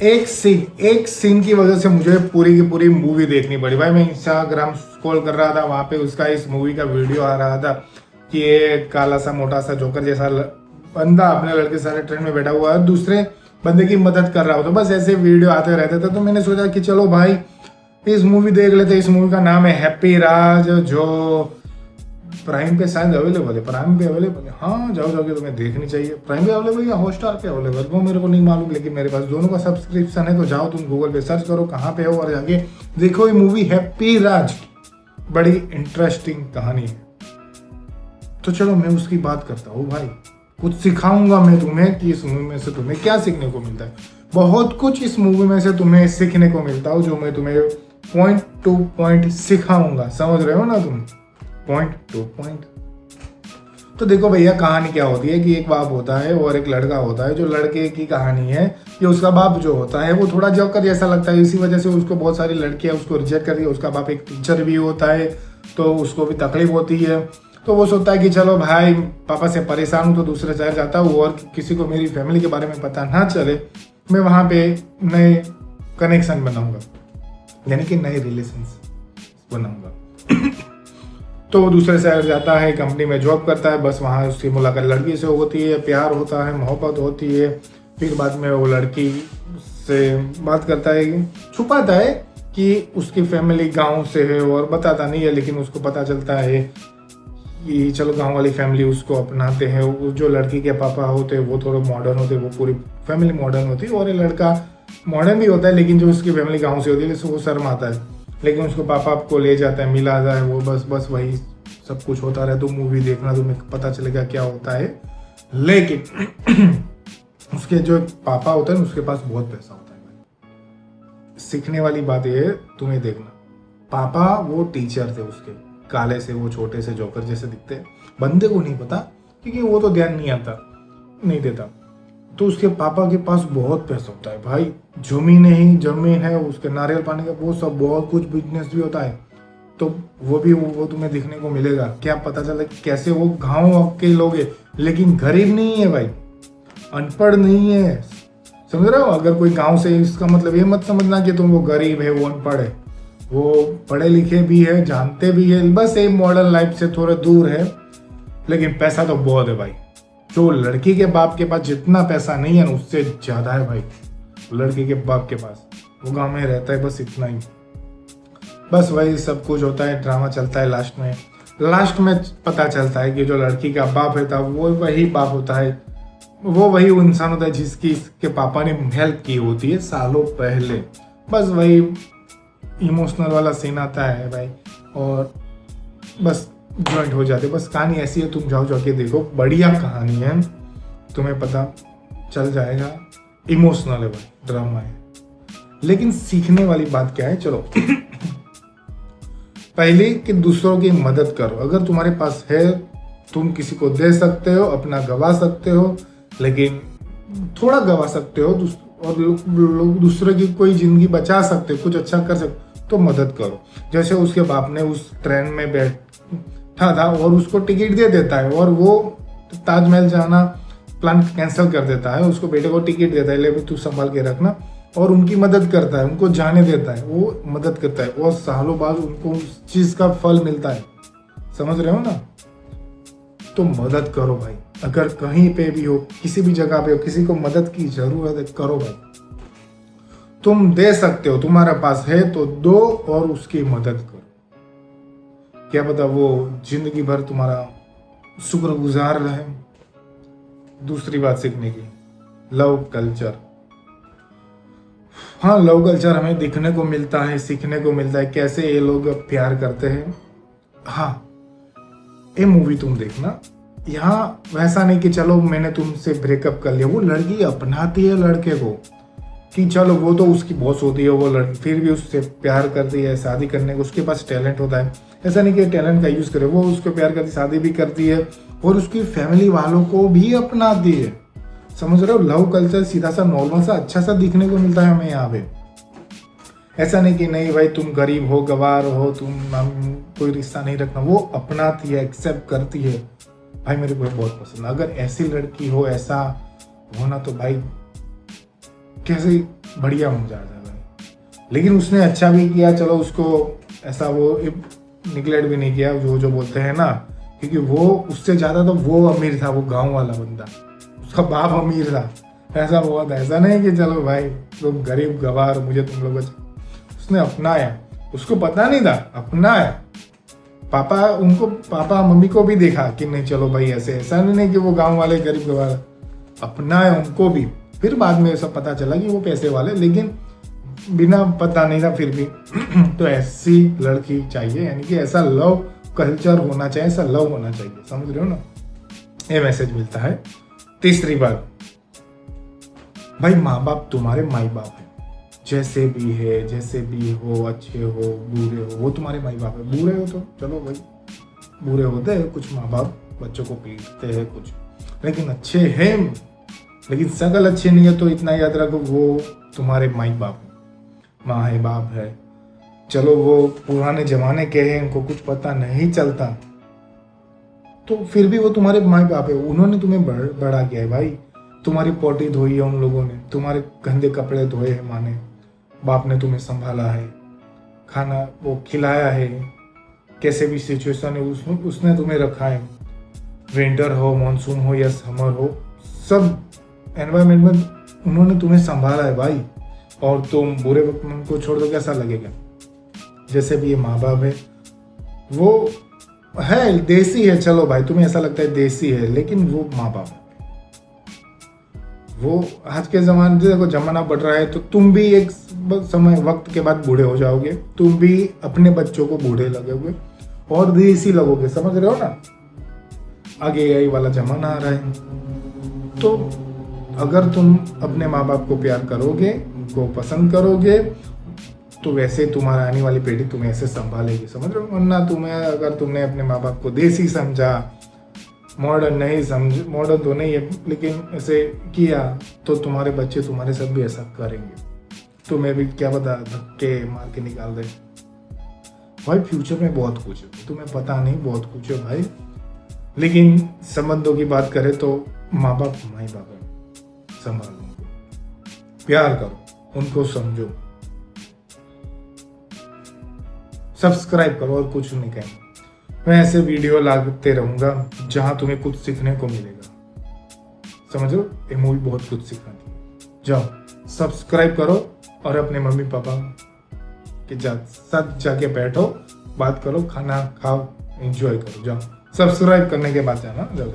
एक सीन की वजह से मुझे पूरी की पूरी मूवी देखनी पड़ी भाई। मैं इंस्टाग्राम स्क्रॉल कर रहा था, वहां पे उसका इस मूवी का वीडियो आ रहा था कि ये काला सा मोटा सा जोकर जैसा बंदा अपने लड़के सारे ट्रेन में बैठा हुआ है, दूसरे बंदे की मदद कर रहा हो। तो बस ऐसे वीडियो आते रहते थे, तो मैंने सोचा कि चलो भाई इस मूवी देख लेते। इस मूवी का नाम है हैप्पी राज, जो प्राइम पे शायद अवेलेबल है। प्राइम पे अवेलेबल है, हाँ जाओ जाओगे, तुम्हें देखनी चाहिए। प्राइम पे अवेलेबल या हॉटस्टार पे अवेलेबल वो मेरे को नहीं मालूम, लेकिन मेरे पास दोनों का सब्सक्रिप्शन है। तो जाओ तुम गूगल पे सर्च करो कहाँ पे हो और जाके देखो ये मूवी हैप्पी राज। बड़ी इंटरेस्टिंग कहानी है। तो चलो मैं उसकी बात करता हूँ भाई। कुछ सिखाऊंगा मैं तुम्हें कि इस मूवी में से तुम्हें क्या सीखने को मिलता है। बहुत कुछ इस मूवी में से तुम्हें सीखने को मिलता है, जो मैं तुम्हें पॉइंट टू पॉइंट सिखाऊंगा। समझ रहे हो ना तुम? Point two point. तो देखो भैया, कहानी क्या होती है कि एक बाप होता है और एक लड़का होता है। जो लड़के की कहानी है कि उसका बाप जो होता है वो थोड़ा जोकर जैसा लगता है, इसी वजह से उसको बहुत सारी लड़कियां उसको रिजेक्ट करती है। उसका बाप एक टीचर भी होता है, तो उसको भी तकलीफ होती है। तो वो सोचता है कि चलो भाई पापा से परेशान हूँ तो दूसरे शहर जाता हूँ और किसी को मेरी फैमिली के बारे में पता ना चले, मैं वहाँ पे नए कनेक्शन बनाऊंगा, यानी कि नए रिलेशंस बनाऊंगा। तो वो दूसरे शहर जाता है, कंपनी में जॉब करता है। बस वहाँ उसकी मुलाकात लड़की से होती है, प्यार होता है, मोहब्बत होती है। फिर बाद में वो लड़की से बात करता है, छुपाता है कि उसकी फैमिली गांव से है और बताता नहीं है, लेकिन उसको पता चलता है कि चलो गांव वाली फैमिली उसको अपनाते हैं। जो लड़की के पापा होते हैं वो थोड़े मॉडर्न होते हैं, वो पूरी फैमिली मॉडर्न होती है, और ये लड़का मॉडर्न भी होता है, लेकिन जो उसकी फैमिली गाँव से होती है वो शर्म आता है। लेकिन उसको पापा को ले जाता है, मिला जाए वो, बस वही सब कुछ होता रहे। तो मूवी देखना, तुम्हें पता चलेगा क्या होता है। लेकिन उसके जो पापा होते हैं उसके पास बहुत पैसा होता है भाई। सीखने वाली बात ये है, तुम्हें देखना। पापा वो टीचर थे उसके, काले से, वो छोटे से जोकर जैसे दिखते हैं। बंदे को नहीं पता क्योंकि वो तो ध्यान नहीं देता। तो उसके पापा के पास बहुत पैसा होता है भाई, जमीन है उसके, नारियल पानी का वो सब बहुत कुछ बिजनेस भी होता है। तो वो तुम्हें देखने को मिलेगा। क्या पता चला कि कैसे वो गांव के लोग हैं, लेकिन गरीब नहीं है भाई, अनपढ़ नहीं है। समझ रहे हो? अगर कोई गांव से, इसका मतलब ये मत समझना कि तुम वो गरीब है, वो अनपढ़ है। वो पढ़े लिखे भी है, जानते भी है, बस एक मॉडर्न लाइफ से थोड़े दूर है, लेकिन पैसा तो बहुत है भाई। जो लड़की के बाप के पास जितना पैसा नहीं है ना, उससे ज्यादा है भाई लड़की के बाप के पास। वो गांव में रहता है, बस इतना ही। बस वही सब कुछ होता है, ड्रामा चलता है। लास्ट में पता चलता है कि जो लड़की का बाप होता है वो वही बाप होता है, वो वही इंसान होता है जिसकी इसके पापा ने हेल्प की होती है सालों पहले। बस वही इमोशनल वाला सीन आता है भाई, और बस ज्वाइंट हो जाते। बस कहानी ऐसी है, तुम जाओ जाके देखो, बढ़िया कहानी है, तुम्हें पता चल जाएगा। इमोशनल है भाई, ड्रामा है। लेकिन सीखने वाली बात क्या है, चलो पहले कि दूसरों की मदद करो। अगर तुम्हारे पास है, तुम किसी को दे सकते हो, अपना गवा सकते हो, लेकिन थोड़ा गवा सकते हो और दूसरे की कोई जिंदगी बचा सकते हो, कुछ अच्छा कर सकते, तो मदद करो। जैसे उसके बाप ने उस ट्रेन में बैठा था और उसको टिकट दे देता है, और वो ताजमहल जाना प्लान कैंसिल कर देता है, उसको बेटे को टिकट देता है, ले तू संभाल के रखना, और उनकी मदद करता है, उनको जाने देता है, वो मदद करता है, और सालों बाद उनको उस चीज का फल मिलता है। समझ रहे हो ना? तो मदद करो भाई। अगर कहीं पे भी हो, किसी भी जगह पे हो, किसी को मदद की जरूरत है, करो भाई। तुम दे सकते हो, तुम्हारे पास है तो दो और उसकी मदद करो। क्या पता वो जिंदगी भर तुम्हारा शुक्रगुजार रहे। दूसरी बात सीखने की, लव कल्चर। हाँ, लव कल्चर हमें देखने को मिलता है, सीखने को मिलता है, कैसे ये लोग प्यार करते हैं। हाँ, ये मूवी तुम देखना। यहाँ वैसा नहीं कि चलो मैंने तुमसे ब्रेकअप कर लिया, वो लड़की अपनाती है लड़के को कि चलो वो तो उसकी बॉस होती है, वो फिर भी उससे प्यार करती है, शादी करने को उसके पास टैलेंट होता है। ऐसा नहीं कि टैलेंट का यूज करे, वो उसको प्यार करती, शादी भी करती है, और उसकी फैमिली वालों को भी अपनाती है। समझ रहे हो? लव कल्चर सीधा सा, नॉर्मल सा, अच्छा सा दिखने को मिलता है हमें यहाँ पे। ऐसा नहीं कि नहीं भाई तुम गरीब हो, गवार हो, तुम कोई रिश्ता नहीं रखना, वो अपनाती है, एक्सेप्ट करती है। भाई मेरे को बहुत पसंद। अगर ऐसी लड़की हो, ऐसा होना, तो भाई कैसे बढ़िया मजा आ जाता है। लेकिन उसने अच्छा भी किया, चलो उसको ऐसा वो निगलेक्ट भी नहीं किया जो बोलते हैं ना, क्योंकि वो उससे ज़्यादा तो वो अमीर था, वो गांव वाला बंदा, उसका बाप अमीर था। ऐसा बहुत, ऐसा नहीं कि चलो भाई तुम गरीब गवार मुझे तुम लोग, उसने अपनाया, उसको पता नहीं था, अपनाया। पापा मम्मी को भी देखा कि नहीं चलो भाई ऐसा नहीं कि वो गांव वाले गरीब गवार, अपनाया उनको भी। फिर बाद में सब पता चला कि वो पैसे वाले, लेकिन बिना पता नहीं था फिर भी तो ऐसी लड़की चाहिए, यानी कि ऐसा लव कल्चर होना चाहिए, ऐसा लव होना चाहिए, समझ रहे हो ना। ये मैसेज मिलता है। तीसरी बात, भाई माँ बाप तुम्हारे माई बाप है, जैसे भी हो, अच्छे हो बुरे हो, वो तुम्हारे माई बाप है। बुरे हो तो चलो भाई, बुरे होते हैं कुछ माँ बाप, बच्चों को पीटते हैं कुछ, लेकिन अच्छे हैं, लेकिन सकल अच्छे नहीं है तो इतना याद रखो वो तुम्हारे माई बाप है, माँ है बाप है। चलो वो पुराने जमाने के हैं, उनको कुछ पता नहीं चलता, तो फिर भी वो तुम्हारे माई बाप है, उन्होंने तुम्हें बड़ा किया है भाई। तुम्हारी पोटी धोई है उन लोगों ने, तुम्हारे गंदे कपड़े धोए हैं माँ ने, बाप ने तुम्हें संभाला है, खाना वो खिलाया है, कैसे भी सिचुएशन है उसने तुम्हें रखा है, विंटर हो, मानसून हो या समर हो, सब एनवायरमेंट में उन्होंने तुम्हें संभाला है भाई। और तुम बुरे वक्त में उनको छोड़ दो, कैसा लगेगा। जैसे भी ये माँ बाप है, वो है देसी है, चलो भाई तुम्हें ऐसा लगता है देसी है, लेकिन वो माँ बाप है। वो आज के ज़माने से देखो जमाना बढ़ रहा है, तो तुम भी एक समय वक्त के बाद बूढ़े हो जाओगे, तुम भी अपने बच्चों को बूढ़े लगोगे और देसी लगोगे, समझ रहे हो ना। आगे यही वाला जमाना आ रहा है, तो अगर तुम अपने माँ बाप को प्यार करोगे, उनको पसंद करोगे, तो वैसे तुम्हारा आने वाली पीढ़ी तुम्हें ऐसे संभालेगी, समझ रहे हो। वरना तुम्हें, अगर तुमने अपने माँ बाप को देसी समझा, मॉडर्न नहीं समझ, मॉडर्न तो नहीं है लेकिन ऐसे किया, तो तुम्हारे बच्चे तुम्हारे साथ भी ऐसा करेंगे। तुम्हें भी क्या पता धक्के मार के निकाल दे भाई। फ्यूचर में बहुत कुछ है, तुम्हें पता नहीं, बहुत कुछ है भाई। लेकिन संबंधों की बात करें तो माँ बाप माई बाप है, संभालो उनको, प्यार करो, उनको समझो, सब्सक्राइब करो, और कुछ नहीं कहेंगे। मैं ऐसे वीडियो लाते रहूंगा जहां तुम्हें कुछ सीखने को मिलेगा, समझो। ये मूवी बहुत कुछ सिखाती है। जाओ सब्सक्राइब करो और अपने मम्मी पापा के साथ जाके बैठो, बात करो, खाना खाओ, एंजॉय करो। जाओ सब्सक्राइब करने के बाद जाना, जाओ।